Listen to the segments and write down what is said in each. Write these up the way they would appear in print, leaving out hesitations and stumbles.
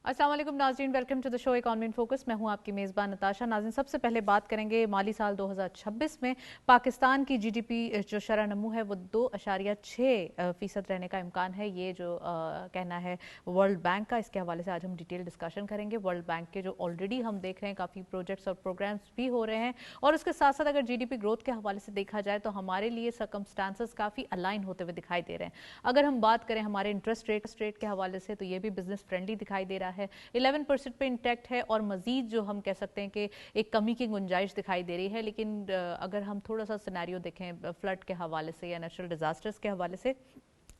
अस्सलाम वालेकुम नाज़रीन, welcome to the show economy in focus. मैं हूं आपकी मेज़बान नताशा। नाज़रीन, सबसे पहले बात करेंगे माली साल 2026 में पाकिस्तान की जीडीपी जो शरह नमू है वो 2.6% रहने का इम्कान है। ये जो कहना है वर्ल्ड बैंक का, इसके हवाले से आज हम डिटेल डिस्कशन करेंगे। वर्ल्ड बैंक के जो ऑलरेडी हम देख रहे हैं काफ़ी प्रोजेक्ट्स और प्रोग्राम्स भी हो रहे हैं, और उसके साथ साथ अगर जीडीपी ग्रोथ के हवाले से देखा जाए तो हमारे लिए सर्कमस्टांसेस काफ़ी अलाइन होते हुए दिखाई दे रहे हैं। अगर हम बात करें हमारे इंटरेस्ट रेट के हवाले से तो ये भी बिजनेस फ्रेंडली दिखाई दे रहा है, 11% पे इंटैक्ट है, और मजीद जो हम कह सकते हैं कि एक कमी की गुंजाइश दिखाई दे रही है। लेकिन अगर हम थोड़ा सा सिनेरियो देखें फ्लड के हवाले से या नेचुरल डिजास्टर्स के हवाले से,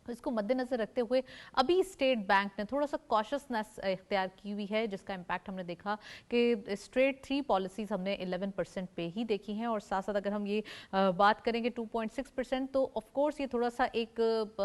इसको मद्देनजर रखते हुए अभी स्टेट बैंक ने थोड़ा सा कॉशसनेस इख्तियार की हुई है, जिसका इम्पैक्ट हमने देखा कि स्ट्रेट 3 पॉलिसीज हमने 11% पे ही देखी हैं। और साथ साथ अगर हम ये बात करेंगे 2.6%, तो ऑफ कोर्स ये थोड़ा सा एक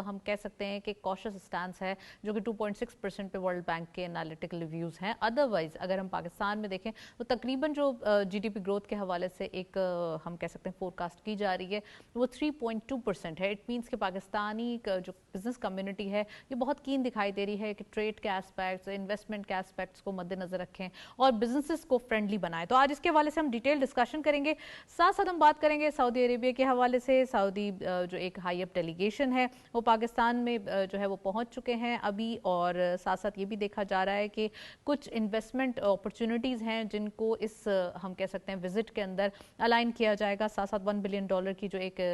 हम कह सकते हैं कि कॉशस स्टांस है, जो कि 2.6% पे वर्ल्ड बैंक के एनालिटिकल रिव्यूज हैं। अदरवाइज अगर हम पाकिस्तान में देखें तो तकरीबन जो जीडीपी ग्रोथ के हवाले से एक हम कह सकते हैं फोरकास्ट की जा रही है वो 3.2% है। इट मीन्स कि पाकिस्तानी जो बिजनेस कम्युनिटी है ये बहुत कीन दिखाई दे रही है कि ट्रेड के एस्पेक्ट्स, इन्वेस्टमेंट के एस्पेक्ट्स को मद्देनजर रखें और बिजनेसेस को फ्रेंडली बनाएं। तो आज इसके हवाले से हम डिटेल डिस्कशन करेंगे। साथ साथ हम बात करेंगे सऊदी अरेबिया के हवाले से। सऊदी जो एक हाई अप डेलीगेशन है वो पाकिस्तान में जो है वो पहुंच चुके हैं अभी, और साथ साथ ये भी देखा जा रहा है कि कुछ इन्वेस्टमेंट अपॉर्चुनिटीज़ हैं जिनको इस हम कह सकते हैं विजिट के अंदर अलाइन किया जाएगा। साथ साथ $1 बिलियन की जो एक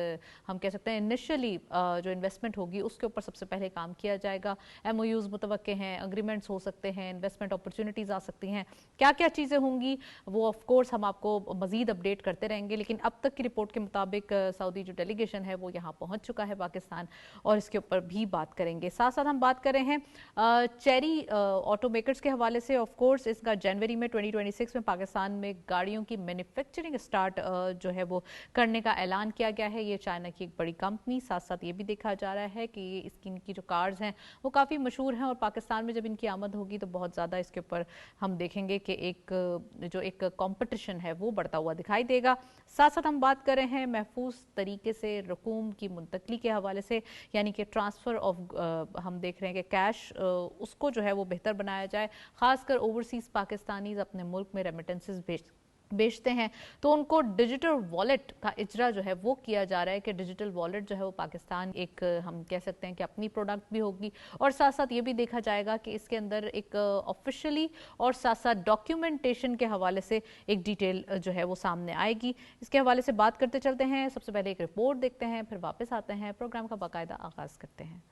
हम कह सकते हैं इनिशियली जो इन्वेस्टमेंट होगी उसके ऊपर सबसे पहले काम किया जाएगा। एमओयूज मुतवक्के हैं, अग्रीमेंट्स हो सकते हैं, इन्वेस्टमेंट अपॉर्चुनिटीज आ सकती हैं। क्या क्या चीज़ें होंगी वो ऑफ कोर्स हम आपको मजीद अपडेट करते रहेंगे। लेकिन अब तक की रिपोर्ट के मुताबिक सऊदी जो डेलीगेशन है वो यहाँ पहुँच चुका है पाकिस्तान, और इसके ऊपर भी बात करेंगे। साथ साथ हम बात कर रहे हैं चेरी ऑटो मेकर्स के हवाले से। ऑफ कोर्स इसका जनवरी में 2026 में पाकिस्तान में गाड़ियों की मैन्युफैक्चरिंग स्टार्ट जो है वो करने का ऐलान किया गया है। ये चाइना की एक बड़ी कंपनी। साथ साथ ये भी देखा जा रहा है कि इनकी जो कार्स हैं वो काफ़ी मशहूर हैं, और पाकिस्तान में जब इनकी आमद होगी तो बहुत ज़्यादा इसके ऊपर हम देखेंगे कि एक कंपटीशन है वो बढ़ता हुआ दिखाई देगा। साथ साथ हम बात कर रहे हैं महफूज तरीके से रकूम की मुंतकली के हवाले से, यानी कि ट्रांसफ़र ऑफ हम देख रहे हैं कि कैश उसको जो है वो बेहतर बनाया जाए। ख़ासकर ओवरसीज़ पाकिस्तानीज़ अपने मुल्क में रेमिटेंसेस बेचते हैं तो उनको डिजिटल वॉलेट का इजरा जो है वो किया जा रहा है कि डिजिटल वॉलेट जो है वो पाकिस्तान एक हम कह सकते हैं कि अपनी प्रोडक्ट भी होगी, और साथ साथ ये भी देखा जाएगा कि इसके अंदर एक ऑफिशियली और साथ साथ डॉक्यूमेंटेशन के हवाले से एक डिटेल जो है वो सामने आएगी। इसके हवाले से बात करते चलते हैं। सबसे पहले एक रिपोर्ट देखते हैं, फिर वापस आते हैं, प्रोग्राम का बाकायदा आगाज़ करते हैं।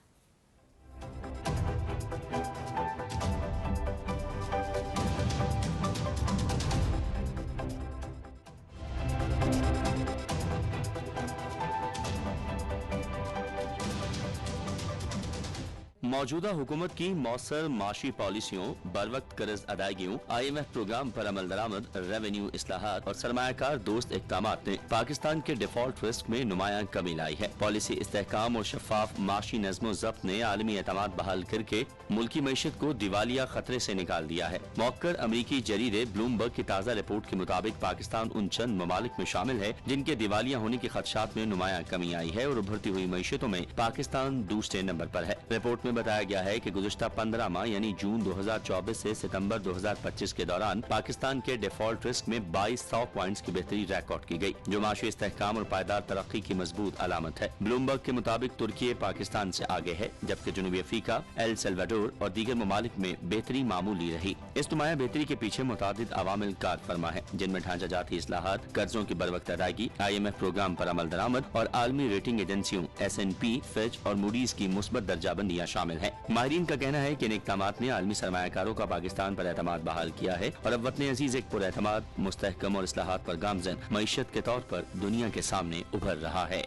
मौजूदा हुकूमत की मौसर माशी पॉलिसियों, बरवक्त कर्ज अदायगियों, IMF प्रोग्राम पर अमल दरामद, रेवेन्यू इस्लाहात और सरमायाकार दोस्त इक़दामात ने पाकिस्तान के डिफॉल्ट रिस्क में नुमायां कमी लाई है। पॉलिसी इस्तेहकाम और शफाफ माशी नज़्म ज़ब्त ने आलमी एतमाद बहाल करके मुल्की मईशत को दिवालिया खतरे से निकाल दिया है। मौक्कर अमरीकी जरीदे ब्लूमबर्ग की ताज़ा रिपोर्ट के मुताबिक पाकिस्तान उन चंद ममालिक में शामिल है जिनके दिवालिया होने के खदशात में नुमायां कमी आई है, और उभरती हुई मईशतों में पाकिस्तान दूसरे नंबर पर है। रिपोर्ट में बताया गया है कि गुज़िश्ता 15 माह यानी जून 2024 से सितंबर 2025 के दौरान पाकिस्तान के डिफॉल्ट रिस्क में 2200 पॉइंट्स की बेहतरी रिकॉर्ड की गई, जो माशी इस्तेहकाम और पायदार तरक्की की मजबूत अलामत है। ब्लूमबर्ग के मुताबिक तुर्की पाकिस्तान से आगे है, जबकि जनूबी अफ्रीका, एल सल्वाडोर और दीगर ममालिक में बेहतरी मामूली रही। इस नुमाया बेहतरी के पीछे मुतादिद अवामिल कार फरमा है, जिनमें ढांचाजाती इस्लाहात, कर्जों की बरवक्त अदायगी, IMF प्रोग्राम पर अमल दरामद और आलमी रेटिंग एजेंसियों S&P, फिच और मूडीज की मुस्बत दर्जाबंदियां शामिल है। माहिरीन का कहना है कि इन इक़दामात ने आलमी सरमायाकारों का पाकिस्तान पर एतमाद बहाल किया है, और अब वतन अजीज एक पुरएतमाद, मुस्तहकम और इस्लाहात पर गामजन मईशत के तौर पर दुनिया के सामने उभर रहा है।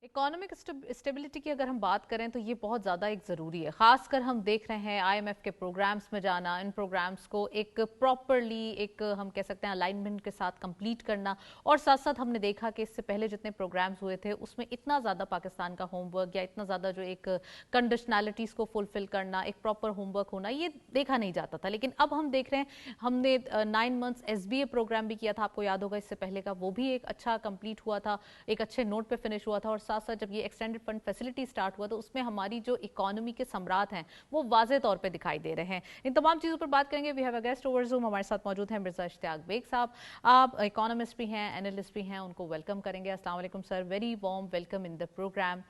इकोनॉमिक स्टेबिलिटी की अगर हम बात करें तो ये बहुत ज़्यादा एक ज़रूरी है। ख़ासकर हम देख रहे हैं IMF के प्रोग्राम्स में जाना, इन प्रोग्राम्स को एक प्रॉपरली एक हम कह सकते हैं अलाइनमेंट के साथ कंप्लीट करना, और साथ साथ हमने देखा कि इससे पहले जितने प्रोग्राम्स हुए थे उसमें इतना ज़्यादा पाकिस्तान का होमवर्क या इतना ज़्यादा जो एक कंडीशनैलिटीज़ को फुलफिल करना, एक प्रॉपर होमवर्क होना, ये देखा नहीं जाता था। लेकिन अब हम देख रहे हैं, हमने 9 मंथ्स SBA प्रोग्राम भी किया था, आपको याद होगा इससे पहले का, वो भी एक अच्छा कंप्लीट हुआ था, एक अच्छे नोट पर फिनिश हुआ था, और साथ साथ साथ जब ये एक्सटेंडेड फंड फैसिलिटी स्टार्ट हुआ तो उसमें हमारी जो इकोनॉमी के सम्राट हैं वो वाज़े तौर पे दिखाई दे रहे हैं। इन तमाम चीज़ों पर बात करेंगे। We have a guest over Zoom, हमारे साथ मौजूद हैं मिर्ज़ा इश्तियाक बेग साहब। आप इकोनॉमिस्ट भी हैं, एनालिस्ट भी हैं, उनको वेलकम करेंगे। अस्सलाम वालेकुम sir, very warm welcome in the programme.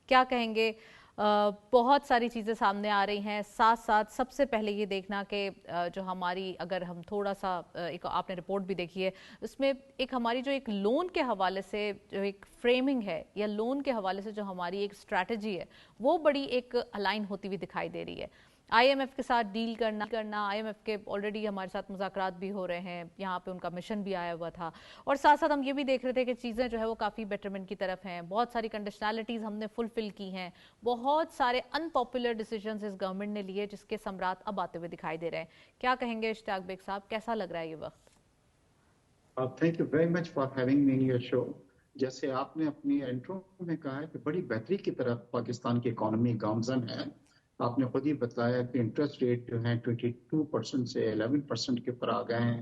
क्या कहेंगे, बहुत सारी चीज़ें सामने आ रही हैं, साथ साथ सबसे पहले ये देखना कि जो हमारी, अगर हम थोड़ा सा एक आपने रिपोर्ट भी देखी है, उसमें एक हमारी जो एक लोन के हवाले से जो एक फ्रेमिंग है या लोन के हवाले से जो हमारी एक स्ट्रैटेजी है वो बड़ी एक अलाइन होती हुई दिखाई दे रही है। आईएमएफ के साथ डील करना, आईएमएफ के ऑलरेडी हमारे साथ मुज़ाकरात भी हो रहे हैं, यहाँ पे उनका मिशन भी आया हुआ था, और साथ साथ हम ये भी देख रहे थे कि चीज़ें जो है वो काफ़ी बेटरमेंट की तरफ हैं, बहुत सारी कंडीशनैलिटीज़ हमने फुलफिल की हैं, बहुत सारे अनपॉपुलर डिसीजंस इस गवर्नमेंट ने लिए जिसके सम्राट अब आते हुए दिखाई दे रहे हैं। क्या कहेंगे इश्तियाक बेग साहब, कैसा लग रहा है ये वक्त? Thank you very much for having me in your show. जैसे आपने अपनी इंट्रो में कहा है कि बड़ी बेहतरी की तरफ पाकिस्तान की इकोनॉमी गामजन है। आपने खुद ही बताया कि इंटरेस्ट रेट जो है 22% से 11% के ऊपर आ गए हैं।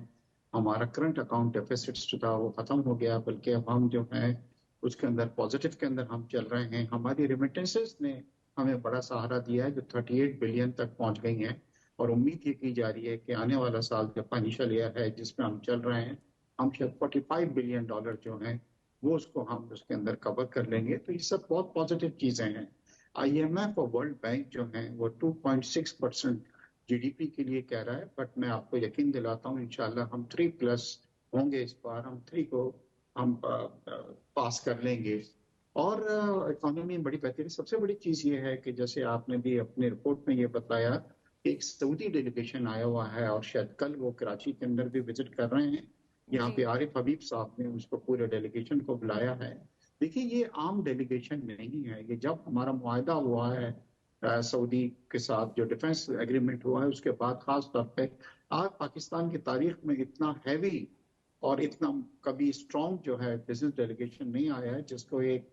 हमारा करंट अकाउंट डेफिसिट जो था वो खत्म हो गया, बल्कि अब हम जो है उसके अंदर पॉजिटिव के अंदर हम चल रहे हैं। हमारी रेमिटेंसेस ने हमें बड़ा सहारा दिया है जो 38 बिलियन तक पहुंच गई हैं, और उम्मीद ये की जा रही है कि आने वाला साल जो फाइनेंशियल ईयर है जिसमें हम चल रहे हैं, हम शायद $45 बिलियन जो हैं वो उसको हम उसके अंदर कवर कर लेंगे। तो ये सब बहुत पॉजिटिव चीजें हैं। आईएमएफ और वर्ल्ड बैंक जो हैं वो 2.6% जीडीपी के लिए कह रहा है, बट मैं आपको यकीन दिलाता हूँ इंशाल्लाह हम 3+ होंगे इस बार। हम 3 को हम पास कर लेंगे। और इकोनॉमी में बड़ी बेहतरी, सबसे बड़ी चीज ये है कि जैसे आपने भी अपनी रिपोर्ट में ये बताया कि एक सऊदी डेलीगेशन आया हुआ है, और शायद कल वो कराची के अंदर भी विजिट कर रहे हैं। यहाँ पे आरिफ हबीब साहब ने उसको पूरे डेलीगेशन को बुलाया है। देखिए ये आम डेलीगेशन नहीं है, ये जब हमारा मुआहदा हुआ है सऊदी के साथ, जो डिफेंस एग्रीमेंट हुआ है उसके बाद खास तौर पे आज पाकिस्तान की तारीख में इतना हैवी और इतना कभी स्ट्रॉन्ग जो है बिजनेस डेलीगेशन नहीं आया है, जिसको एक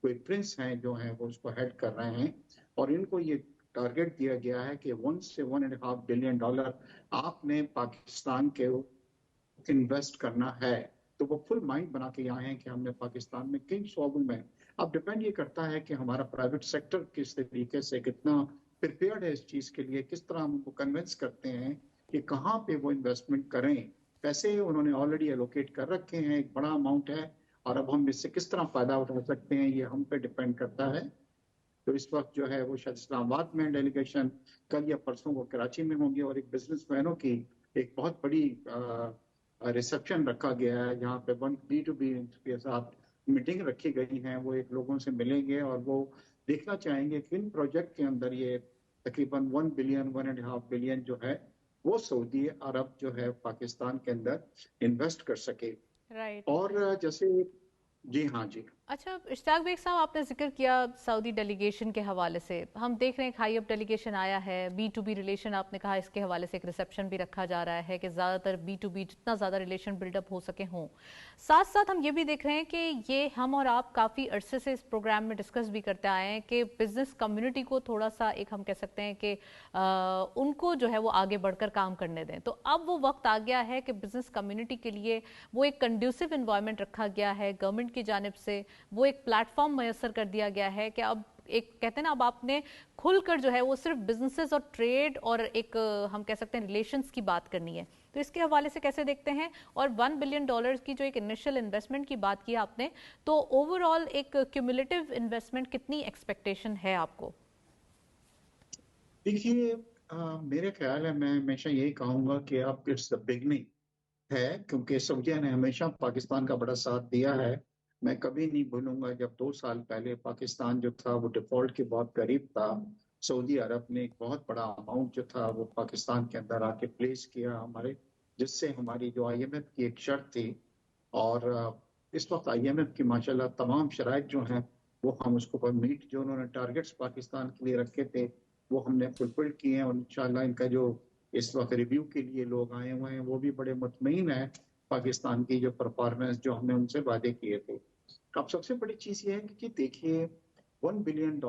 कोई प्रिंस हैं जो हैं वो उसको हेड कर रहे हैं। और इनको ये टारगेट दिया गया है कि 1 से $1.5 बिलियन आपने पाकिस्तान के इन्वेस्ट करना है। तो वो फुल माइंड बना के आए हैं कि हमने पाकिस्तान में किन शोबों में। अब डिपेंड ये करता है कि हमारा प्राइवेट सेक्टर किस तरीके से कितना प्रिपेयर्ड है इस चीज के लिए, किस तरह हम उनको कन्विंस करते हैं कि कहाँ पे वो इन्वेस्टमेंट करें। पैसे उन्होंने ऑलरेडी एलोकेट कर रखे हैं, एक बड़ा अमाउंट है, और अब हम इससे किस तरह फायदा उठा सकते हैं ये हम पे डिपेंड करता है। तो इस वक्त जो है वो शायद इस्लामाबाद में डेलीगेशन कल या परसों वो कराची में होंगे, और एक बिजनेसमैनों की एक बहुत बड़ी रिसेप्शन रखा गया है जहाँ पे B2B के साथ मीटिंग रखी गई है। वो एक लोगों से मिलेंगे और वो देखना चाहेंगे कि इन प्रोजेक्ट के अंदर ये तकरीबन 1 बिलियन 1.5 बिलियन जो है वो सऊदी अरब जो है पाकिस्तान के अंदर इन्वेस्ट कर सके। राइट। और जैसे जी हाँ जी। अच्छा इश्तियाक बेग साहब, आपने जिक्र किया सऊदी डेलीगेशन के हवाले से, हम देख रहे हैं हाई अप डेलीगेशन आया है, B2B रिलेशन आपने कहा, इसके हवाले से एक रिसेप्शन भी रखा जा रहा है कि ज़्यादातर B2B जितना ज़्यादा रिलेशन बिल्डअप हो सके हों। साथ साथ हम ये भी देख रहे हैं कि ये हम और आप काफ़ी अरसे से इस प्रोग्राम में डिस्कस भी करते आए हैं कि बिज़नेस कम्युनिटी को थोड़ा सा एक हम कह सकते हैं कि उनको जो है वो आगे बढ़कर काम करने दें। तो अब वो वक्त आ गया है कि बिज़नेस कम्युनिटी के लिए वो एक कंड्यूसिव इन्वायरमेंट रखा गया है गवर्नमेंट की जानिब से, वो एक प्लेटफॉर्म मैसर कर दिया गया है कि अब एक कहते हैं ना, अब आपने खुलकर जो है वो सिर्फ बिजनेसेस और ट्रेड और एक हम कह सकते हैं रिलेशंस की बात करनी है। तो इसके हवाले से कैसे देखते हैं? और $1 बिलियन की जो एक इनिशियल इन्वेस्टमेंट की बात की आपने, तो ओवरऑल एक क्यूमुलेटिव इन्वेस्टमेंट कितनी एक्सपेक्टेशन है आपको? देखिए मेरे ख्याल है, मैं हमेशा यही कहूंगा कि अब इट्स द बिगनिंग है, क्योंकि सऊदिया ने हमेशा पाकिस्तान का बड़ा साथ दिया है। मैं कभी नहीं भूलूंगा जब 2 साल पहले पाकिस्तान जो था वो डिफॉल्ट के बहुत करीब था, सऊदी अरब ने एक बहुत बड़ा अमाउंट जो था वो पाकिस्तान के अंदर आके प्लेस किया हमारे, जिससे हमारी जो आईएमएफ की एक शर्त थी, और इस वक्त आईएमएफ की माशाल्लाह तमाम शराइत जो हैं वो हम उसको मीट, जो उन्होंने टारगेट्स पाकिस्तान के लिए रखे थे वो हमने फुलफिल किए हैं। और इंशाल्लाह इनका जो इस वक्त रिव्यू के लिए लोग आए हुए हैं वो भी बड़े मुतमईन है पाकिस्तान की जो परफॉर्मेंस जो हमने उनसे वादे किए थे। अब सबसे बड़ी चीज ये है कि देखिए $1 बिलियन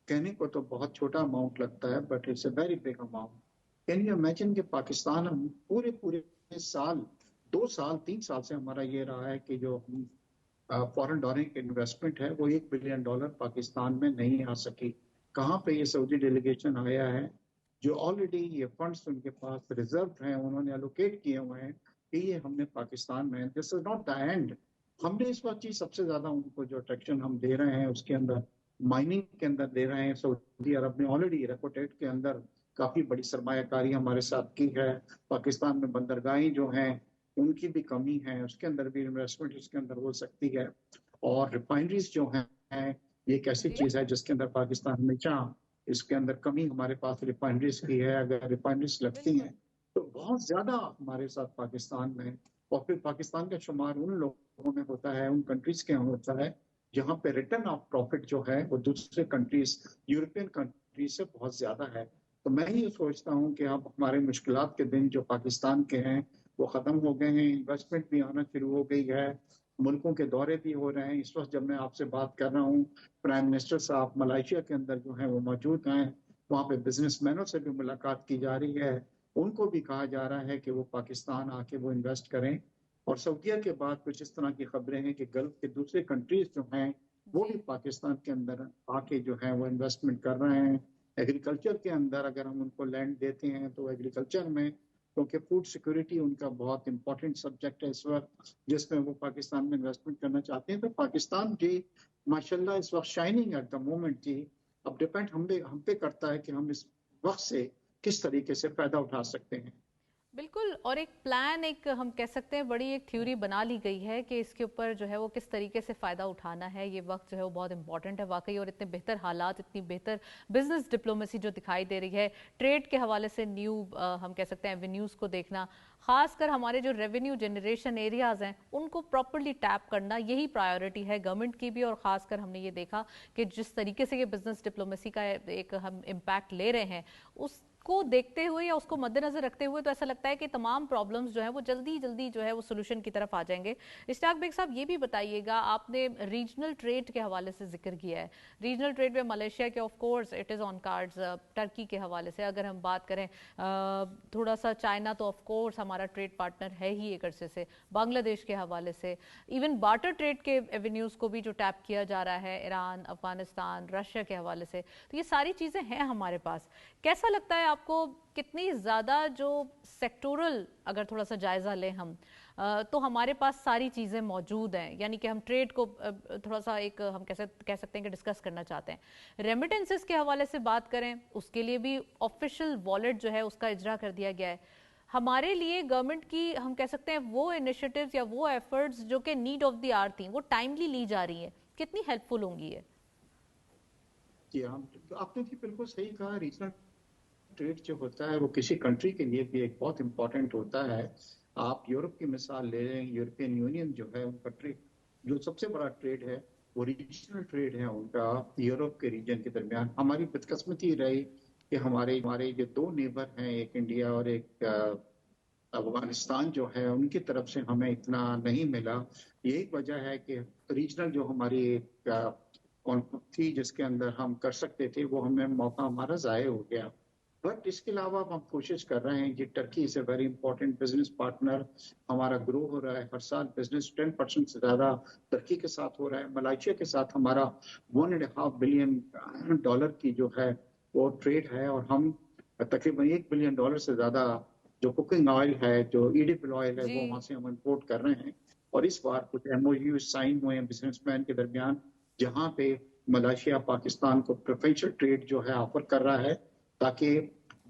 कहने को तो बहुत छोटा अमाउंट लगता है, but it's a very big amount. Can you imagine कि पाकिस्तान पूरे पूरे साल 2 साल 3 साल से हमारा ये रहा है कि जो हम फॉरेन डायरेक्ट इन्वेस्टमेंट है वो $1 बिलियन पाकिस्तान में नहीं आ सकी। कहाँ पे ये सऊदी डेलीगेशन आया है, जो ऑलरेडी ये फंड्स उनके पास रिजर्व हैं, उन्होंने एलोकेट किए हुए हैं कि ये हमने पाकिस्तान में, this is not the end. हमने इस वक्त चीज सबसे ज्यादा उनको जो अट्रैक्शन हम दे रहे हैं उसके अंदर माइनिंग के अंदर दे रहे हैं। सऊदी अरब ने ऑलरेडी रेपोटेट के अंदर काफी बड़ी सरमायाकारी हमारे साथ की है। पाकिस्तान में बंदरगाहें जो हैं उनकी भी कमी है, उसके अंदर भी इन्वेस्टमेंट उसके अंदर हो सकती है। और रिफाइनरीज जो हैं ये एक ऐसी चीज है जिसके अंदर पाकिस्तान हमेशा इसके अंदर कमी हमारे पास रिफाइनरीज की है। अगर रिफाइनरीज लगती हैं तो बहुत ज्यादा हमारे साथ पाकिस्तान में, और फिर पाकिस्तान का शुमार उन लोगों में होता है, उन कंट्रीज के यहाँ होता है जहाँ पे रिटर्न ऑफ प्रॉफिट जो है वो दूसरे कंट्रीज, यूरोपियन कंट्रीज से बहुत ज्यादा है। तो मैं ये सोचता हूँ कि अब हमारे मुश्किलात के दिन जो पाकिस्तान के हैं वो खत्म हो गए हैं, इन्वेस्टमेंट भी आना शुरू हो गई है, मुल्कों के दौरे भी हो रहे हैं। इस वक्त जब मैं आपसे बात कर रहा हूँ प्राइम मिनिस्टर साहब मलेशिया के अंदर जो है वो मौजूद हैं, वहाँ पे बिजनेसमैनों से भी मुलाकात की जा रही है, उनको भी कहा जा रहा है कि वो पाकिस्तान आके वो इन्वेस्ट करें। और सऊदीया के बाद कुछ इस तरह की खबरें हैं कि गल्फ के दूसरे कंट्रीज जो हैं वो भी पाकिस्तान के अंदर आके जो है वो इन्वेस्टमेंट कर रहे हैं। एग्रीकल्चर के अंदर अगर हम उनको लैंड देते हैं तो एग्रीकल्चर में, क्योंकि फूड सिक्योरिटी उनका बहुत इंपॉर्टेंट सब्जेक्ट है इस वक्त, जिसमें वो पाकिस्तान में इन्वेस्टमेंट करना चाहते हैं। तो पाकिस्तान जी माशाल्लाह इस वक्त शाइनिंग एट द मोमेंट जी। अब डिपेंड हम पे करता है कि हम इस वक्त से किस तरीके से फायदा उठा सकते हैं। बिल्कुल, और एक प्लान, एक हम कह सकते हैं बड़ी एक थ्योरी बना ली गई है कि इसके ऊपर जो है वो किस तरीके से फ़ायदा उठाना है। ये वक्त जो है वो बहुत इंपॉर्टेंट है वाकई, और इतने बेहतर हालात, इतनी बेहतर बिजनेस डिप्लोमेसी जो दिखाई दे रही है, ट्रेड के हवाले से न्यू हम कह सकते हैं एवेन्यूज़ को देखना, खासकर हमारे जो रेवेन्यू जनरेशन एरियाज़ हैं उनको प्रॉपरली टैप करना, यही प्रायोरिटी है गवर्नमेंट की भी। और ख़ासकर हमने ये देखा कि जिस तरीके से ये बिजनेस डिप्लोमेसी का एक हम इम्पैक्ट ले रहे हैं उसको देखते हुए या उसको मद्देनजर रखते हुए तो ऐसा लगता है कि तमाम प्रॉब्लम्स जो है वो जल्दी जल्दी जो है वो सोल्यूशन की तरफ आ जाएंगे। इश्तियाक बेग साहब, ये भी बताइएगा, आपने रीजनल ट्रेड के हवाले से जिक्र किया है। रीजनल ट्रेड में मलेशिया के of course it is on cards, Turkey के हवाले से अगर हम बात करें, थोड़ा सा चाइना तो ऑफ कोर्स हमारा ट्रेड पार्टनर है ही एक अरसे से, बांग्लादेश के हवाले से, इवन बार्टर ट्रेड के एवेन्यूज़ को भी जो टैप किया जा रहा है ईरान, अफगानिस्तान, रशिया के हवाले से, तो ये सारी चीज़ें हैं हमारे पास। कैसा लगता है आपको, कितनी ज़्यादा जो सेक्टोरल अगर थोड़ा सा जायज़ा लें हम, तो हमारे पास सारी चीज़ें मौजूद हैं, यानी कि हम ट्रेड को थोड़ा सा एक हम कह सकते हैं कि डिस्कस करना चाहते हैं। रेमिटेंसेस के हवाले से बात करें, उसके लिए भी ऑफिशियल वॉलेट जो है उसका इजरा कर दिया गया है। हमारे लिए गवर्नमेंट की हम कह सकते हैं वो इनिशिएटिव्स या वो एफर्ट्स जो कि नीड ऑफ द आवर थी वो टाइमली ली जा रही है, कितनी हेल्पफुल होंगी ये? जी हाँ, तो आपने भी बिल्कुल सही कहा। रीजनल ट्रेड जो होता है वो किसी कंट्री के लिए भी एक बहुत इंपॉर्टेंट होता है। आप यूरोप की मिसाल ले लें, यूरोपियन यूनियन जो है उनका ट्रेड जो सबसे बड़ा ट्रेड है वो रीजनल ट्रेड है उनका यूरोप के रीजन के दरमियान। हमारी बदकिस्मती रही कि हमारे हमारे जो दो नेबर हैं, एक इंडिया और एक अफगानिस्तान जो है, उनकी तरफ से हमें इतना नहीं मिला। यही वजह है कि रीजनल जो हमारी थी जिसके अंदर हम कर सकते थे वो हमें मौका हमारा ज़ाया हो गया। बट इसके अलावा अब हम कोशिश कर रहे हैं कि Turkey is a very important business partner, हमारा ग्रो हो रहा है, हर साल बिजनेस 10% से ज्यादा टर्की के साथ हो रहा है। मलेशिया के साथ हमारा $1.5 बिलियन की जो है वो ट्रेड है, और हम तकरीबन $1 बिलियन से ज्यादा जो कुकिंग ऑयल है, जो एडिबल ऑयल है, वो वहां से हम इम्पोर्ट कर रहे हैं। और इस बार कुछ MOU साइन हुए हैं बिजनेसमैन के दरमियान, जहां पे मलेशिया पाकिस्तान को प्रेफरेंशियल ट्रेड जो है ऑफर कर रहा है, ताकि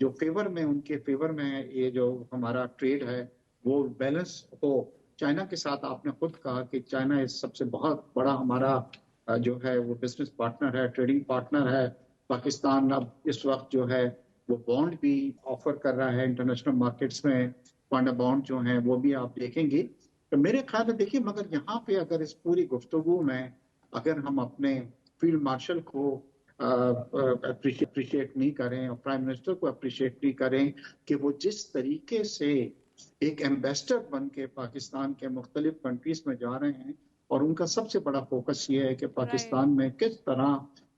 जो फेवर में उनके फेवर में ये जो हमारा ट्रेड है वो बैलेंस हो। चाइना के साथ आपने खुद कहा कि चाइना इस सबसे बहुत बड़ा हमारा जो है वो बिजनेस पार्टनर है, ट्रेडिंग पार्टनर है। पाकिस्तान अब इस वक्त जो है वो बॉन्ड भी ऑफर कर रहा है इंटरनेशनल मार्केट्स में, पांडा बॉन्ड जो है वो भी आप देखेंगे। तो मेरे ख्याल में देखिए, मगर यहाँ पे अगर इस पूरी गुफ्तगू में अगर हम अपने फील्ड मार्शल को अप्रिशिएट नहीं करें और प्राइम मिनिस्टर को अप्रिशिएट नहीं करें कि वो जिस तरीके से एक एम्बेसडर बन के पाकिस्तान के मुख्तलिफ कंट्रीज में जा रहे हैं, और उनका सबसे बड़ा फोकस ये है कि पाकिस्तान में किस तरह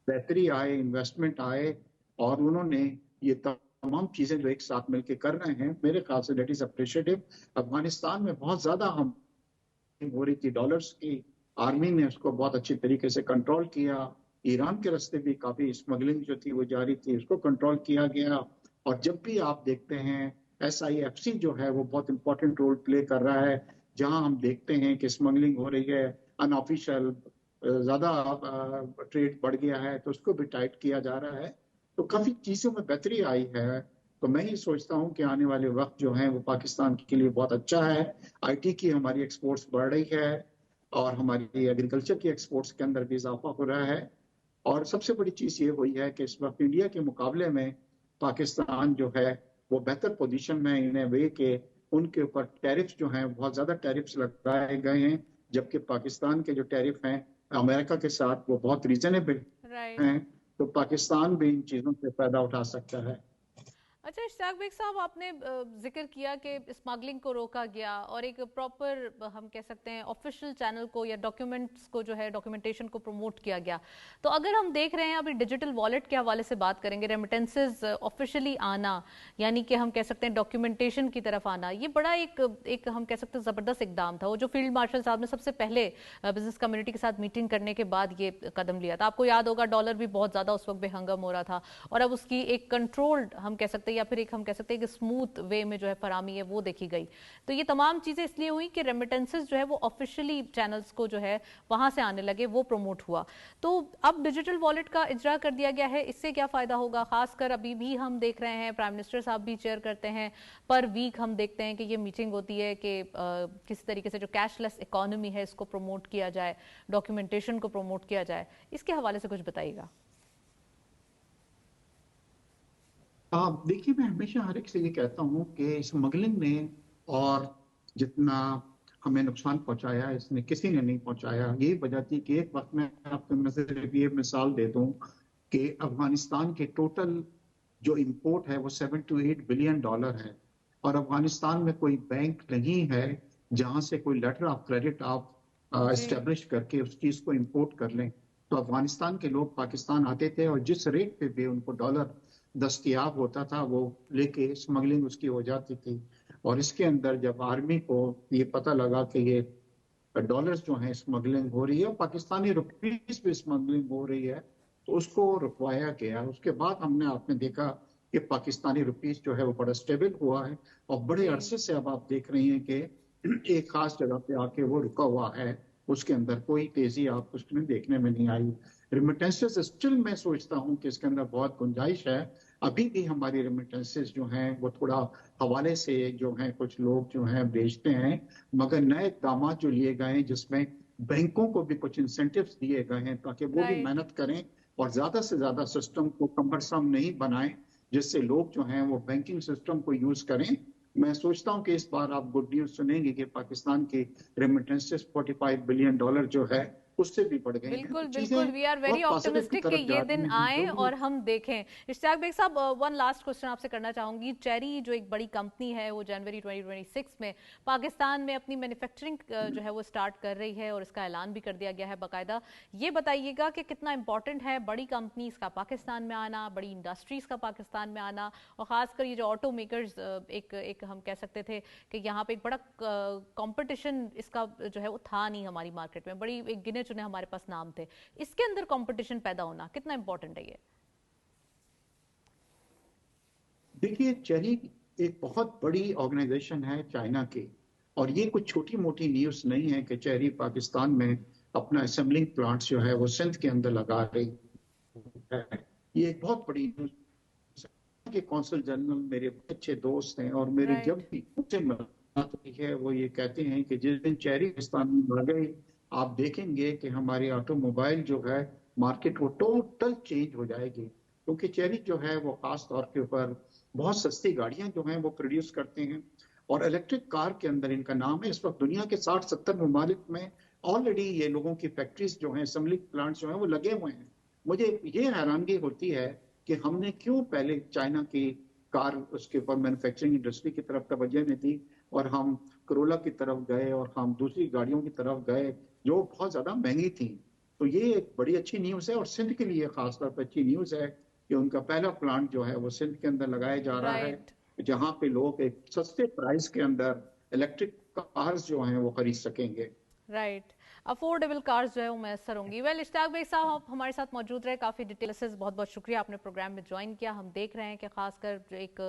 बेहतरी आए, इन्वेस्टमेंट आए, और उन्होंने ये तमाम चीजें जो एक साथ मिलकर कर रहे हैं, मेरे ख्याल say that is appreciative. Afghanistan में बहुत ज्यादा हम हो रही थी डॉलर्स की, आर्मी ने उसको बहुत अच्छी तरीके से कंट्रोल किया। ईरान के रास्ते भी काफी स्मगलिंग जो थी वो जारी थी, उसको कंट्रोल किया गया। और जब भी आप देखते हैं SIFC जो है वो बहुत इंपॉर्टेंट रोल प्ले कर रहा है, जहां हम देखते हैं कि स्मगलिंग हो रही है, अनऑफिशियल ज्यादा ट्रेड बढ़ गया है, तो उसको भी टाइट किया जा रहा है। तो काफी चीजों में बेहतरी आई है। तो मैं ये सोचता हूँ कि आने वाले वक्त जो है वो पाकिस्तान के लिए बहुत अच्छा है। IT की हमारी एक्सपोर्ट्स बढ़ रही है और हमारी एग्रीकल्चर की एक्सपोर्ट्स के अंदर भी इजाफा हो रहा है। और सबसे बड़ी चीज ये हुई है कि इस वक्त इंडिया के मुकाबले में पाकिस्तान जो है वो बेहतर पोजीशन में, इन वे के उनके ऊपर टैरिफ्स जो हैं बहुत ज्यादा टैरिफ्स लगाए गए हैं, जबकि पाकिस्तान के जो टैरिफ हैं अमेरिका के साथ वो बहुत रीजनेबल राइट। हैं। तो पाकिस्तान भी इन चीजों से फायदा उठा सकता है। अच्छा इश्तियाक बेग साहब, आपने जिक्र किया कि स्मगलिंग को रोका गया और एक प्रॉपर हम कह सकते हैं ऑफिशियल चैनल को या डॉक्यूमेंट्स को जो है डॉक्यूमेंटेशन को प्रमोट किया गया। तो अगर हम देख रहे हैं अभी डिजिटल वॉलेट के हवाले से बात करेंगे, रेमिटेंसेस ऑफिशियली आना, यानी कि हम कह सकते हैं डॉक्यूमेंटेशन की तरफ आना, ये बड़ा एक हम कह सकते हैं ज़बरदस्त इकदाम था वो जो फील्ड मार्शल साहब ने सबसे पहले बिजनेस कम्युनिटी के साथ मीटिंग करने के बाद ये कदम लिया था। आपको याद होगा डॉलर भी बहुत ज़्यादा उस वक्त बेहंगम हो रहा था और अब उसकी एक कंट्रोल्ड हम कह सकते हैं या फिर एक हम कह सकते हैं कि स्मूथ वे में जो है फरामी है वो देखी गई। तो ये तमाम चीजें इसलिए हुई कि रेमिटेंसेस जो है वो ऑफिशियली चैनल्स को जो है वहां से आने लगे, वो प्रमोट हुआ। तो अब डिजिटल वॉलेट का इजरा कर दिया गया है, इससे क्या फायदा होगा? खासकर अभी भी हम देख रहे हैं प्राइम मिनिस्टर साहब भी चेयर करते हैं, पर वीक हम देखते हैं कि ये मीटिंग होती है कि किस तरीके से जो कैशलेस इकोनॉमी है इसको प्रमोट किया जाए, डॉक्यूमेंटेशन को प्रमोट किया जाए। इसके हवाले से कुछ बताइएगा। देखिए, मैं हमेशा हर एक से ये कहता हूँ कि स्मगलिंग ने और जितना हमें नुकसान पहुंचाया इसने किसी ने नहीं पहुंचाया। यही वजह थी कि एक वक्त में आपको नजर ये मिसाल दे दूं कि अफगानिस्तान के टोटल जो इंपोर्ट है वो $7 to 8 बिलियन है, और अफगानिस्तान में कोई बैंक नहीं है जहां से कोई लेटर ऑफ क्रेडिट आप जी। एस्टेब्लिश करके उस चीज को इंपोर्ट कर लें। तो अफगानिस्तान के लोग पाकिस्तान आते थे और जिस रेट पे भी उनको डॉलर दस्तयाब होता था वो लेके स्मगलिंग उसकी हो जाती थी। और इसके अंदर जब आर्मी को ये पता लगा कि ये डॉलर्स जो है स्मगलिंग हो रही है, पाकिस्तानी रुपीस भी स्मगलिंग हो रही है, तो उसको रुकवाया गया। उसके बाद आपने देखा कि पाकिस्तानी रुपीस जो है वो बड़ा स्टेबल हुआ है और बड़े जी। अरसे से अब आप देख रही हैं कि एक खास जगह पे आके वो रुका हुआ है, उसके अंदर कोई तेजी आपको उसमें देखने में नहीं आई। रिमिटेंसेस स्टिल मैं सोचता हूँ कि इसके अंदर बहुत गुंजाइश है। अभी भी हमारी रेमिटेंसेस जो हैं वो थोड़ा हवाले से जो हैं कुछ लोग जो हैं बेचते हैं, मगर नए इकदाम जो लिए गए हैं जिसमें बैंकों को भी कुछ इंसेंटिव्स दिए गए हैं ताकि वो भी राइट। मेहनत करें और ज्यादा से ज्यादा सिस्टम को कम्बरसम नहीं बनाएं, जिससे लोग जो हैं वो बैंकिंग सिस्टम को यूज करें। मैं सोचता हूं कि इस बार आप गुड न्यूज सुनेंगे कि पाकिस्तान की रेमिटेंसेस $45 बिलियन जो है उससे भी बढ़ गए हैं। बिल्कुल तो बिल्कुल, चीजें वी आर वेरी बहुत पॉजिटिव की ऑप्टिमिस्टिक कि तरफ ये जा दिन रही हैं। आए और हम देखें। इश्तियाक बेग साहब, वन लास्ट क्वेश्चन आपसे करना चाहूंगी। चेरी जो एक बड़ी कंपनी है वो जनवरी 2026 में पाकिस्तान में अपनी मैन्युफैक्चरिंग जो है वो स्टार्ट कर रही है और इसका ऐलान भी कर दिया गया है बाकायदा। ये बताइएगा कि कितना इंपॉर्टेंट है बड़ी कंपनीज का पाकिस्तान में आना, बड़ी इंडस्ट्रीज का पाकिस्तान में आना, और खासकर ये जो ऑटो मेकर्स एक हम कह सकते थे कि यहाँ पे एक बड़ा कंपटीशन इसका जो है वो था नहीं हमारी मार्केट में, बड़ी एक गिने चुने हमारे पास नाम थे, इसके अंदर कंपटीशन पैदा होना कितना इंपॉर्टेंट है ये? देखिए, चेरी एक बहुत बड़ी ऑर्गेनाइजेशन है चाइना की, और ये कुछ छोटी मोटी न्यूज नहीं है कि चेरी पाकिस्तान में अपना असेंबलिंग प्लांट जो है वो सिंध के अंदर लगा रही है। ये एक बहुत बड़ी न्यूज के कौंसल जनरल मेरे अच्छे दोस्त हैं और मेरे जब राइट। भी उनसे मुलाकात हुई है वो ये कहते हैं कि जिस दिन चेरी पाकिस्तान में आ गई आप देखेंगे कि हमारी ऑटोमोबाइल जो है मार्केट वो टोटल चेंज हो जाएगी, क्योंकि चेरी जो है वो खास तौर के ऊपर बहुत सस्ती गाड़ियां जो हैं वो प्रोड्यूस करते हैं और इलेक्ट्रिक कार के अंदर इनका नाम है। इस वक्त दुनिया के 60-70 ममालिक में ऑलरेडी ये लोगों की फैक्ट्रीज जो हैं, असेंबली प्लांट जो हैं वो लगे हुए हैं। मुझे ये हैरानगी होती है कि हमने क्यों पहले चाइना की कार उसके ऊपर मैन्युफैक्चरिंग इंडस्ट्री की तरफ तवज्जो नहीं दी और हम करोला की तरफ गए और हम दूसरी गाड़ियों की तरफ गए जो बहुत ज्यादा महंगी थी। तो ये एक बड़ी अच्छी न्यूज है और सिंध के लिए खासतौर पर अच्छी न्यूज है कि उनका पहला प्लांट जो है वो सिंध के अंदर लगाया जा रहा है, राइट। जहां पे लोग एक सस्ते प्राइस के अंदर इलेक्ट्रिक कार्स जो हैं वो खरीद सकेंगे। राइट। अफोर्डेबल कार्स जो है वो मैसर होंगी। वेल इश्ताक भाई साहब आप हमारे साथ मौजूद रहे, काफ़ी डिटेल्स, बहुत बहुत शुक्रिया, आपने प्रोग्राम में ज्वाइन किया। हम देख रहे हैं कि खासकर जो एक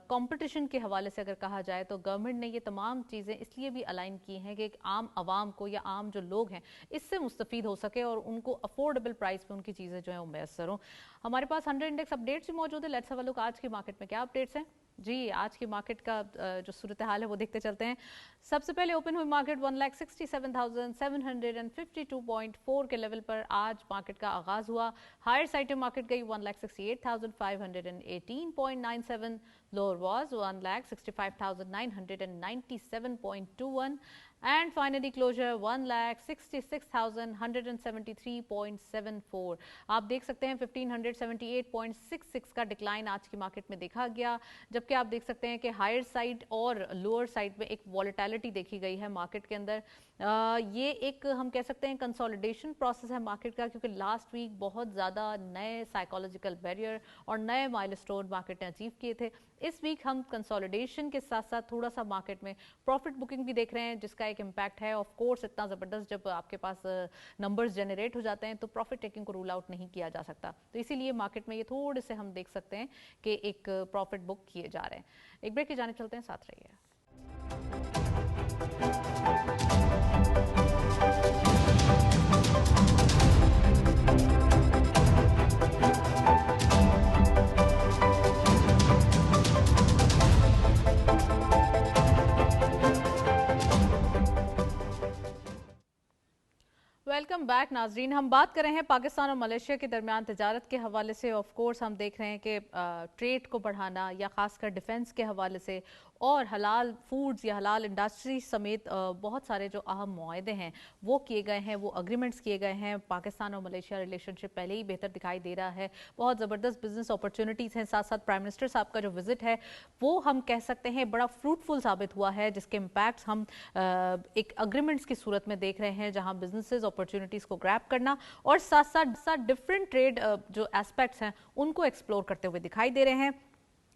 कंपटीशन के हवाले से अगर कहा जाए तो गवर्नमेंट ने ये तमाम चीज़ें इसलिए भी अलाइन की हैं कि एक आम आवाम को या आम जो लोग हैं इससे मुस्तफ़ीद हो सके और उनको अफोर्डेबल प्राइस पे उनकी चीज़ें जो है वो मैसर हों। हमारे पास 100 इंडेक्स अपडेट्स भी मौजूद है। लेट्स हैव अ लुक आज की मार्केट में क्या अपडेट्स हैं जी। आज की मार्केट का जो सूरत हाल है वो देखते चलते हैं। सबसे पहले ओपन हुई मार्केट 1,67,752.4 के लेवल पर आज मार्केट का आगाज हुआ। हायर साइड पे मार्केट गई 1,68,518.97, lower was 1,65,997.21 and finally closure 1,66,173.74। आप देख सकते हैं 1,578.66 का डिक्लाइन आज की मार्केट में देखा गया, जबकि आप देख सकते हैं कि हायर साइड और लोअर साइड में एक वॉलेटिलिटी देखी गई है मार्केट के अंदर। ये एक हम कह सकते हैं कंसोलिडेशन प्रोसेस है मार्केट का, क्योंकि लास्ट वीक बहुत ज़्यादा नए साइकोलॉजिकल बैरियर और नए माइलस्टोन मार्केट ने अचीव किए थे। इस वीक हम कंसोलिडेशन के साथ साथ थोड़ा सा मार्केट में प्रॉफिट बुकिंग भी देख रहे हैं, जिसका एक इम्पैक्ट है। ऑफ कोर्स इतना ज़बरदस्त जब आपके पास नंबर्स जनरेट हो जाते हैं तो प्रॉफिट टेकिंग को रूल आउट नहीं किया जा सकता, तो इसीलिए मार्केट में ये थोड़े से हम देख सकते हैं कि एक प्रॉफिट बुक किए जा रहे हैं। एक ब्रेक की जाने चलते हैं, साथ रहिए। वेलकम बैक नाजरीन। हम बात कर रहे हैं पाकिस्तान और मलेशिया के दरमियान तिजारत के हवाले से। ऑफ कोर्स हम देख रहे हैं कि ट्रेड को बढ़ाना या खासकर डिफेंस के हवाले से और हलाल फूड्स या हलाल इंडस्ट्री समेत बहुत सारे जो अहम मुआहदे हैं वो किए गए हैं, वो अग्रीमेंट्स किए गए हैं। पाकिस्तान और मलेशिया रिलेशनशिप पहले ही बेहतर दिखाई दे रहा है, बहुत ज़बरदस्त बिजनेस अपॉर्चुनिटीज़ हैं। साथ साथ प्राइम मिनिस्टर साहब का जो विजिट है वो हम कह सकते हैं बड़ा फ्रूटफुल साबित हुआ है, जिसके इम्पैक्ट्स हम एक अग्रीमेंट्स की सूरत में देख रहे हैं, जहां बिजनेसेस अपॉर्चुनिटीज़ को ग्रैब करना और साथ साथ डिफरेंट ट्रेड जो एस्पेक्ट्स हैं उनको एक्सप्लोर करते हुए दिखाई दे रहे हैं।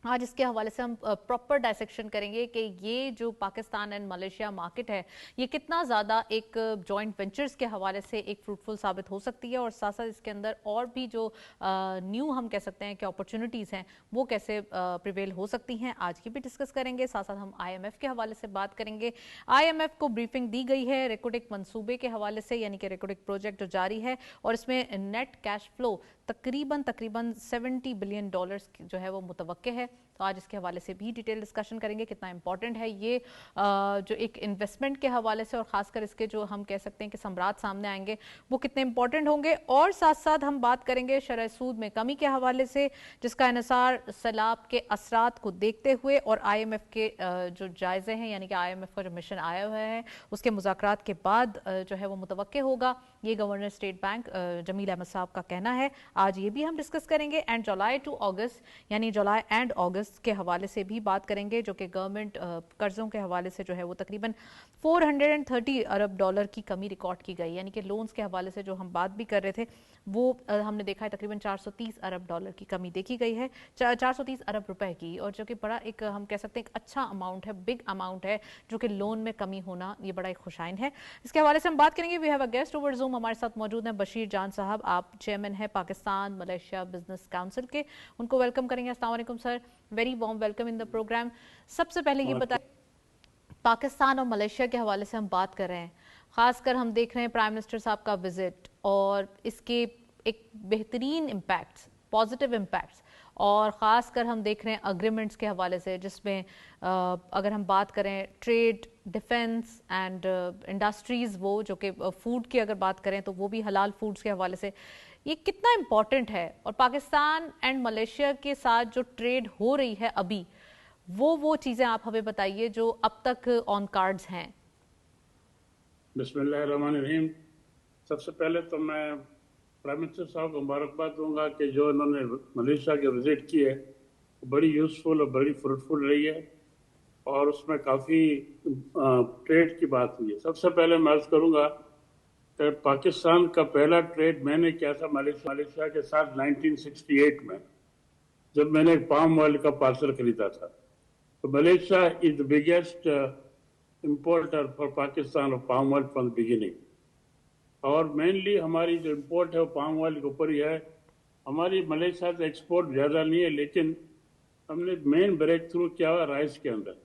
आज इसके हवाले से हम प्रॉपर डायसेक्शन करेंगे कि ये जो पाकिस्तान एंड मलेशिया मार्केट है ये कितना ज़्यादा एक जॉइंट वेंचर्स के हवाले से एक फ्रूटफुल साबित हो सकती है और साथ साथ इसके अंदर और भी जो न्यू हम कह सकते हैं कि अपॉर्चुनिटीज़ हैं वो कैसे प्रिवेल हो सकती हैं, आज की भी डिस्कस करेंगे। साथ साथ हम IMF के हवाले से बात करेंगे। IMF को ब्रीफिंग दी गई है रेकोडिक मंसूबे के हवाले से, यानी कि रेकोडिक प्रोजेक्ट जो जारी है और इसमें नेट कैश फ्लो तकरीबन $70 बिलियन जो है वो मुतवक्के है। तो आज इसके हवाले से भी डिटेल डिस्कशन करेंगे, कितना इंपॉर्टेंट है ये जो एक इन्वेस्टमेंट के हवाले से और खासकर इसके जो हम कह सकते हैं कि सम्राट सामने आएंगे वो कितने इंपॉर्टेंट होंगे। और साथ साथ हम बात करेंगे शरह सूद में कमी के हवाले से, जिसका इन्हिसार सैलाब के असरात को देखते हुए और IMF के जो जायजे हैं, यानी कि IMF का जो मिशन आया हुआ है उसके मुज़ाकरात के बाद जो है वो मुतवक्के होगा, ये governor state bank Jameel Ahmad साहब का कहना है। आज ये भी हम डिस्कस करेंगे। एंड जुलाई टू अगस्त यानी जुलाई एंड अगस्त के हवाले से भी बात करेंगे, जो कि गवर्नमेंट कर्जों के हवाले से जो है वो तकरीबन $430 अरब की कमी रिकॉर्ड की गई, यानी कि लोन्स के हवाले से जो हम बात भी कर रहे थे वो हमने देखा है तकरीबन $430 अरब की कमी देखी गई है, 430 अरब रुपए की, और जो कि बड़ा एक हम कह सकते हैं एक अच्छा अमाउंट है, बिग अमाउंट है, जो कि लोन में कमी होना ये बड़ा एक खुशाइन है। इसके हवाले से हम बात करेंगे। We have a guest over Zoom, हमारे साथ मौजूद हैं बशीर जान साहब, आप चेयरमैन हैं पाकिस्तान मलेशिया बिजनेस काउंसिल के, उनको वेलकम करेंगे। अस्सलाम वालेकुम sir, very warm welcome in the program. सबसे पहले ये बताएं, पाकिस्तान और मलेशिया के हवाले से हम बात कर रहे हैं, खासकर हम देख रहे हैं प्राइम मिनिस्टर साहब का विजिट और इसके एक बेहतरीन इम्पैक्ट्स, पॉजिटिव इम्पैक्ट्स, और ख़ासकर हम देख रहे हैं अग्रीमेंट्स के हवाले से, जिसमें अगर हम बात करें ट्रेड, डिफेंस एंड इंडस्ट्रीज़, वो जो कि फूड की अगर बात करें तो वो भी हलाल फूड्स के हवाले से, ये कितना इम्पॉर्टेंट है। और पाकिस्तान एंड मलेशिया के साथ जो ट्रेड हो रही है अभी, वो चीज़ें आप हमें बताइए जो अब तक ऑन कार्ड्स हैं। बिस्मिल्लाहिर्रहमानिर्रहीम। सबसे पहले तो मैं प्राइम मिनिस्टर साहब को मुबारकबाद दूंगा कि जो इन्होंने मलेशिया के विजिट की है बड़ी यूज़फुल और बड़ी फ्रूटफुल रही है और उसमें काफ़ी ट्रेड की बात हुई है। सबसे पहले मैं अर्ज़ करूंगा कि पाकिस्तान का पहला ट्रेड मैंने किया था मलेशिया के साथ 1968 में, जब मैंने पाम ऑयल का पार्सल खरीदा था। तो Malaysia is the biggest importer for Pakistan of palm oil from the beginning. और मेनली हमारी जो इम्पोर्ट है वो पाम ऑयल के ऊपर ही है। हमारी मलेशिया से एक्सपोर्ट ज़्यादा नहीं है, लेकिन हमने मेन ब्रेक थ्रू किया हुआ राइस के अंदर।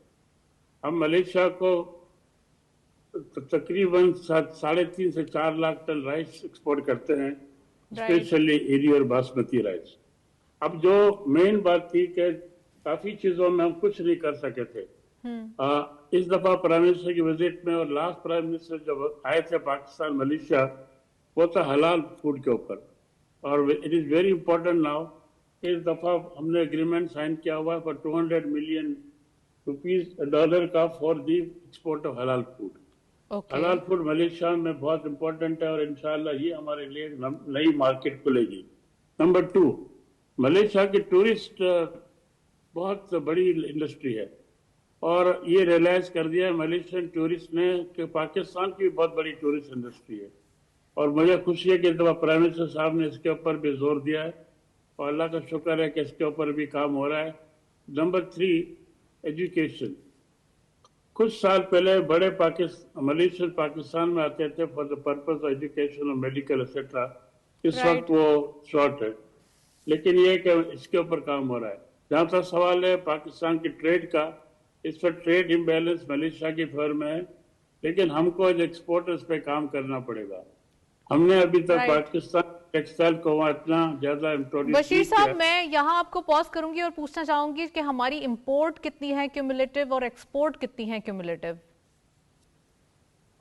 हम मलेशिया को तकरीबन 3.5 से 4 लाख टन राइस एक्सपोर्ट करते हैं, स्पेशली एरी और बासमती राइस। अब जो मेन बात थी कि काफी चीजों में हम कुछ नहीं कर सके थे। इस दफा प्राइम मिनिस्टर की विजिट में और लास्ट प्राइम मिनिस्टर जब आए थे पाकिस्तान मलेशिया, वो था हलाल फूड के ऊपर। और it is very important now, इस दफा हमने एग्रीमेंट साइन किया हुआ है फॉर $200 मिलियन का फॉर दी एक्सपोर्ट ऑफ हलाल फूड। हलाल फूड मलेशिया में बहुत इंपॉर्टेंट है और इंशाल्लाह ये हमारे लिए नई मार्केट खुलेगी। नंबर 2, मलेशिया की टूरिस्ट बहुत बड़ी इंडस्ट्री है और ये रियलाइज कर दिया है मलेशियन टूरिस्ट ने कि पाकिस्तान की भी बहुत बड़ी टूरिस्ट इंडस्ट्री है। और मुझे खुशी है कि इस दफा प्राइम मिनिस्टर साहब ने इसके ऊपर भी जोर दिया है और अल्लाह का शुक्र है कि इसके ऊपर भी काम हो रहा है। Number 3, education. कुछ साल पहले बड़े मलेशियन पाकिस्तान में आते थे for the purpose of education और मेडिकल एक्सेट्रा। इस वक्त वो शॉर्ट है, लेकिन ये कि इसके ऊपर काम हो रहा है। जहाँ तक सवाल है पाकिस्तान की ट्रेड का, इस पर ट्रेड इम्बैलेंस मलेशिया की फेवर में है, लेकिन हमको एज एक्सपोर्टर्स पे काम करना पड़ेगा। हमने अभी तक पाकिस्तान टेक्सटाइल को वहाँ इतना ज्यादा इंट्रोड्यूस। बशीर साहब, मैं यहाँ आपको पॉज करूंगी और पूछना चाहूंगी कि हमारी इंपोर्ट कितनी है क्यूमुलेटिव और एक्सपोर्ट कितनी है क्यूमुलेटिव?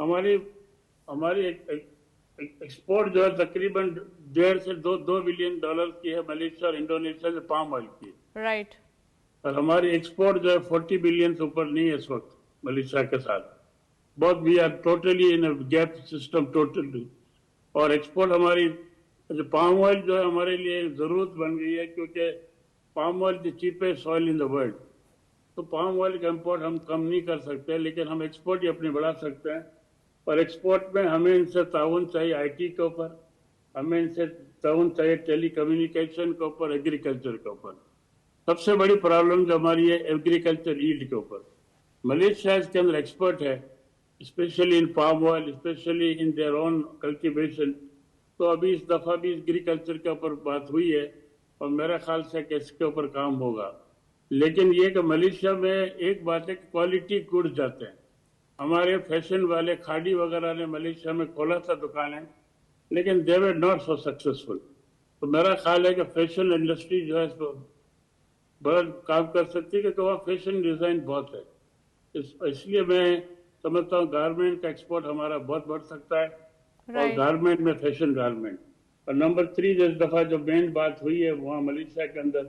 हमारी एक्सपोर्ट जो है तकरीबन $1.5 से $2 बिलियन की है मलेशिया और इंडोनेशिया से पाम ऑयल की। राइट। और हमारी एक्सपोर्ट जो है 40 बिलियन से ऊपर नहीं है इस वक्त मलेशिया के साथ। बहुत we are totally in a gap system totally. और एक्सपोर्ट हमारी जो पाम ऑयल जो है हमारे लिए जरूरत बन गई है, क्योंकि palm oil the cheapest oil in the world. तो पाम ऑयल का इम्पोर्ट हम कम नहीं कर सकते, लेकिन हम एक्सपोर्ट ही अपनी बढ़ा सकते हैं। और एक्सपोर्ट में हमें इनसे ताउन चाहिए आईटी के ऊपर, हमें इनसे ताउन चाहिए टेली कम्युनिकेशन के ऊपर, एग्रीकल्चर के ऊपर। सबसे बड़ी प्रॉब्लम जो हमारी है एग्रीकल्चर यील्ड के ऊपर। मलेशिया इसके अंदर एक्सपर्ट है, specially in palm oil, specially in their own cultivation. तो अभी इस दफा भी एग्रीकल्चर के ऊपर बात हुई है और मेरा ख्याल से कि इसके ऊपर काम होगा। लेकिन ये कि मलेशिया में एक बात है कि क्वालिटी गुड्स जाते हैं। हमारे फैशन वाले खाड़ी वगैरह ने मलेशिया में खोला था दुकानें, लेकिन दे वर नॉट सो सक्सेसफुल। तो मेरा ख्याल है कि फैशन इंडस्ट्री जो है इसको बड़ा काम कर सकती है, क्योंकि वहाँ फैशन डिजाइन बहुत है। इसलिए मैं समझता हूँ गारमेंट का एक्सपोर्ट हमारा बहुत बढ़ सकता है। और गारमेंट में फैशन गारमेंट। और नंबर 3 जिस दफा जो मेन बात हुई है वहाँ मलेशिया के अंदर,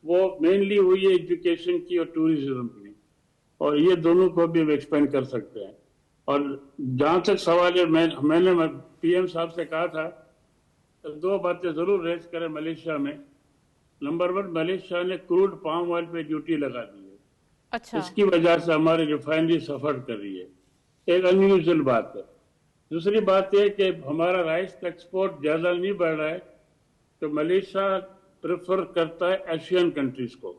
वो मेनली हुई है एजुकेशन की और टूरिज्म की, और ये दोनों को भी एक्सपेंड कर सकते हैं। और जहाँ तक सवाल है, मैंने पीएम साहब से कहा था 2 बातें जरूर रेज करें मलेशिया में। नंबर 1, मलेशिया ने क्रूड पाम ऑयल पे ड्यूटी लगा दी है। अच्छा। इसकी वजह से हमारी रिफाइनरी सफर कर रही है, एक अनयूजुअल बात है। दूसरी बात यह कि हमारा राइस का एक्सपोर्ट ज्यादा नहीं बढ़ रहा है, तो मलेशिया प्रेफर करता है एशियन कंट्रीज को।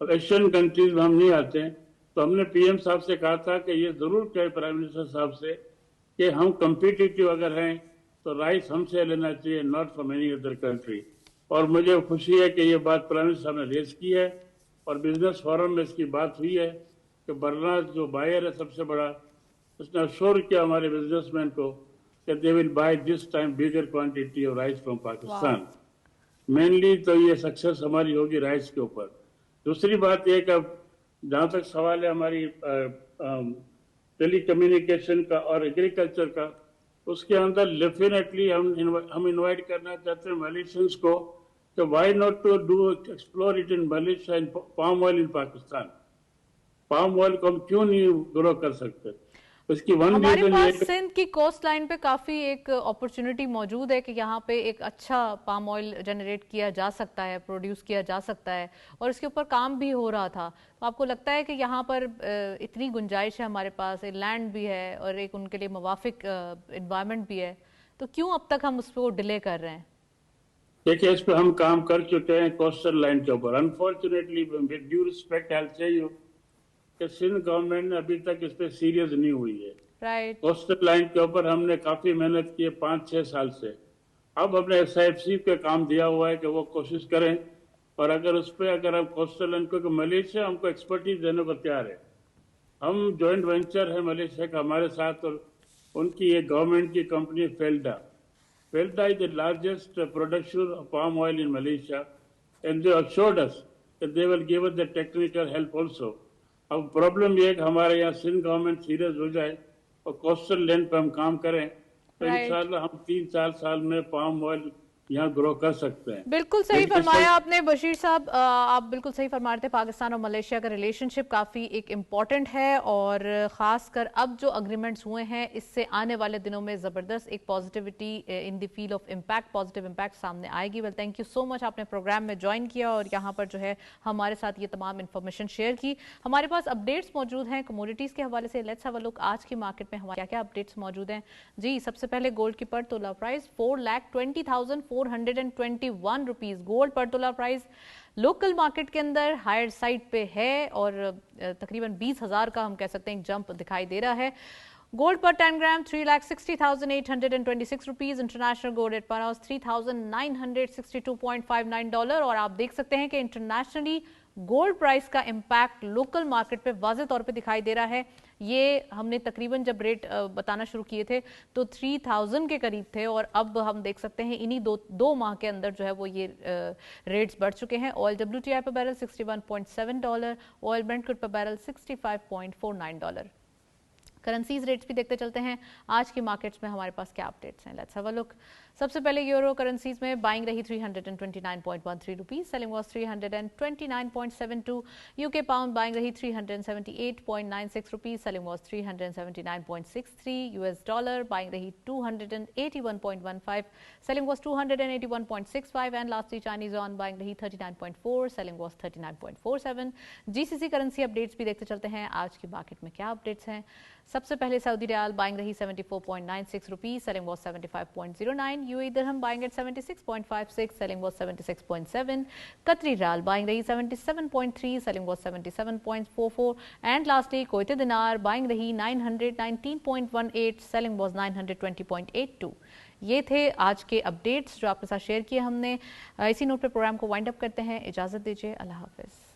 और एशियन कंट्रीज में हम नहीं आते हैं, तो हमने पीएम साहब से कहा था कि ये जरूर कहे प्राइम मिनिस्टर साहब से कि हम कम्पिटिटिव अगर हैं तो राइस हमसे लेना चाहिए, not from any other country. और मुझे खुशी है कि ये बात प्राइम मिनिस्टर साहब ने रेज की है और बिजनेस फोरम में इसकी बात हुई है कि बर्ना जो बायर है सबसे बड़ा, उसने अश्योर किया हमारे बिजनेसमैन को कि they will by this time bigger quantity of rice from Pakistan. Mainly तो ये सक्सेस हमारी होगी राइस के ऊपर। दूसरी बात यह कि जहाँ तक सवाल है हमारी टेली कम्युनिकेशन का और एग्रीकल्चर का, उसके अंदर डेफिनेटली हम इनवाइट करना चाहते हैं मलेशियंस को कि why not to do explore it in Malaysia in palm oil in Pakistan. Palm oil को हम क्यों नहीं ग्रो कर सकते? उसकी हमारे पास सिंध की कोस्ट लाइन पे काफी एक अपॉर्चुनिटी मौजूद है कि यहाँ पे एक अच्छा पाम ऑयल जनरेट किया जा सकता है, प्रोड्यूस किया जा सकता है, और इसके ऊपर काम भी हो रहा था। तो आपको लगता है कि यहाँ पर इतनी गुंजाइश है, हमारे पास एक लैंड भी है और एक उनके लिए मुवाफिक एनवायरनमेंट भी है, तो क्यों अब तक हम उसको डिले कर रहे हैं? देखिए, इस पे हम काम कर चुके हैं कोस्टल लाइन के ऊपर। Unfortunately with due respect I will say you कि सिंध गवर्नमेंट ने अभी तक इस पे सीरियस नहीं हुई है। राइट। कोस्टल लाइन के ऊपर हमने काफी मेहनत की है 5-6 साल से। अब हमने SIFC पे काम दिया हुआ है कि वो कोशिश करें, और अगर उस पर अगर हम कोस्टल लाइन, क्योंकि मलेशिया हमको एक्सपर्टीज देने को तैयार है, हम जॉइंट वेंचर है मलेशिया का हमारे साथ, और उनकी एक गवर्नमेंट की company फेल्डा is the largest producer of palm oil in Malaysia, and they assured us that they will give us the technical help also. अब प्रॉब्लम ये है कि हमारे यहाँ सिंध गवर्नमेंट सीरियस हो जाए और कोस्टल लैंड पे हम काम करें, तो इंशाल्लाह हम 3-4 साल में पाम ऑयल यहाँ ग्रो कर सकते हैं। बिल्कुल सही फरमाया आपने बशीर साहब, आप बिल्कुल सही फरमा रहे थे। पाकिस्तान और मलेशिया का रिलेशनशिप काफ़ी एक इम्पॉर्टेंट है, और ख़ासकर अब जो अग्रीमेंट्स हुए हैं इससे आने वाले दिनों में ज़बरदस्त एक positivity in the field of impact, positive impact सामने आएगी। Well, thank you so much, आपने प्रोग्राम में ज्वाइन किया और यहाँ पर जो है हमारे साथ ये तमाम इन्फॉर्मेशन शेयर की। हमारे पास अपडेट्स मौजूद हैं कमोडिटीज़ के हवाले से। लेट्स हैव अ लुक आज की मार्केट में हमारे क्या क्या अपडेट्स मौजूद हैं। जी, सबसे पहले गोल्ड की पर तोला प्राइस 4,20,421 रुपीस गोल्ड पर तोला प्राइस लोकल मार्केट के अंदर हायर साइड पे है, और तकरीबन 20,000 का हम कह सकते हैं जंप दिखाई दे रहा है। गोल्ड पर 10 ग्राम 3,60,826 रुपीस। इंटरनेशनल गोल्ड रेट पर हाउस $3,962.59, और आप देख सकते हैं कि इंटरनेशनली गोल्ड प्राइस का इम्पैक्ट लोकल मार्केट पे वाज़ेह तौर पे दिखाई दे रहा है। ये हमने तकरीबन जब रेट बताना शुरू किए थे तो 3,000 के करीब थे, और अब हम देख सकते हैं इन्हीं दो माह के अंदर जो है वो ये रेट्स बढ़ चुके हैं। ऑयल WTI पर बैरल $61.7, ऑयल ब्रेंट क्रूड पर बैरल $65.49। करेंसीज रेट्स भी देखते चलते हैं आज की मार्केट्स में हमारे पास क्या अपडेट्स हैं। Let's have a look. सबसे पहले यूरो करेंसीज में बाइंग रही 329.13 rupees, selling was 329.72। UK pound buying रही 378.96 rupees, selling was 379.63। US dollar buying रही 281.15, selling was 281.65। And lastly Chinese yuan buying रही 39.4, selling was 39.47। GCC currency updates भी देखते चलते हैं आज की मार्केट में क्या अपडेट्स हैं। सबसे पहले सऊदी रियाल बाइंग रही 74.96 rupees, selling was 75.09। UAE dirham buying eight 76.56, selling was 76.7। कतरी रियाल बाइंग रही 77.3, selling was 77.44। And lastly Kuwaiti दिनार बाइंग रही 919.18, सेलिंग वाज 920.82। ये थे आज के अपडेट्स जो आपके साथ शेयर किए हमने। इसी नोट पे प्रोग्राम को वाइंड अप करते हैं। इजाजत दीजिए, अल्लाह हाफिज।